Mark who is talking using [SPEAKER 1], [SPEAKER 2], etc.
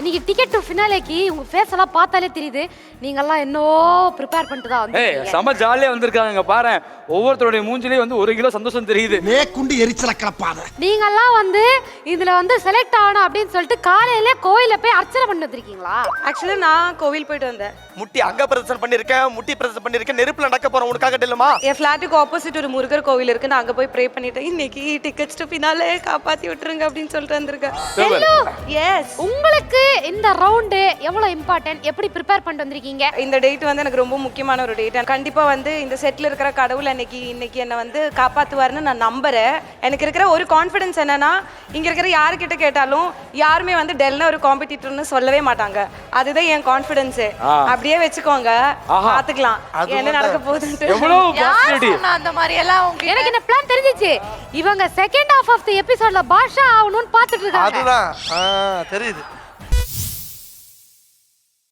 [SPEAKER 1] இன்னைக்கு ticket to ஃபினாலேக்கு உங்க face எல்லாம் பார்த்தாலே தெரியுது நீங்கெல்லாம் என்னோ ப்ரிப்பேர் பண்ணிட்டு தான்
[SPEAKER 2] ஏய் செம ஜாலியா வந்திருக்காங்க பாரு. ஒவ்வொருத்தருடைய மூஞ்சிலயும் வந்து 1 கிலோ சந்தோஷம் தெரியுது.
[SPEAKER 3] மேற்குண்டு எரிச்சல கலப்பாத.
[SPEAKER 1] நீங்கெல்லாம் வந்து இதுல வந்து செலக்ட் ஆகணும் அப்படின்னு சொல்லிட்டு காலையில கோயில போய் அர்ச்சனை பண்ணி வந்திருக்கீங்களா?
[SPEAKER 4] ஆக்சுவலா நான் கோவில் போயிட்டு வந்தேன்.
[SPEAKER 5] முட்டி அங்க பிரதர்சனம் பண்ணிருக்கேன், முட்டி பிரதர்சனம் பண்ணிருக்கேன், நெருப்புல நடக்க போறேன் உனக்காக இல்லமா?
[SPEAKER 4] என் ஃபிளாட்டுக்கு ஆப்போசிட் ஒரு முருகர் கோவில் இருக்கு. நான் அங்க போய் ப்ரே பண்ணிட்டேன். இன்னைக்கு டிக்கெட்ஸ் டு ஃபினாலே காப்பாத்தி விட்டுருங்க அப்படின்னு சொல்லிட்டு வந்திருக்கேன்.
[SPEAKER 1] ஹலோ
[SPEAKER 4] எஸ்,
[SPEAKER 1] உங்களுக்கு இந்த ரவுண்ட் எவ்வளவு இம்பார்ட்டன்ட், எப்படி ப்ரிப்பேர் பண்ணிட்டு வந்திருக்கீங்க?
[SPEAKER 4] இந்த டேட் வந்து எனக்கு ரொம்ப முக்கியமான ஒரு டேட். கண்டிப்பா வந்து இந்த செட்ல இருக்கிற கடவுள் இன்னைக்கு என்ன வந்து காப்பாத்துவாருன்னு நான் நம்புறேன். எனக்கு இருக்கிற ஒரு கான்ஃபிடன்ஸ் என்னன்னா, இங்க இருக்கிற யாருக்கிட்ட கேட்டாலும் யாருமே வந்து டெல்னா ஒரு காம்படிட்டர்னு சொல்லவே மாட்டாங்க. அதுதான் என் கான்ஃபிடன்ஸ். அப்படியே வச்சுக்கோங்க, பாத்துக்கலாம் என்ன நடக்க போகுதுன்னு.
[SPEAKER 2] எவ்வளவு பாசிட்டிவிட்டி.
[SPEAKER 4] அந்த மாதிரி எல்லாம்
[SPEAKER 1] எனக்கு இந்த பிளான் தெரிஞ்சிச்சு. இவங்க செகண்ட் ஹாஃப் ஆஃப் தி எபிசோட்ல பாஷா ஆகணும்னு பார்த்துட்டு இருக்காங்க.
[SPEAKER 5] அதுதான் தெரியுது.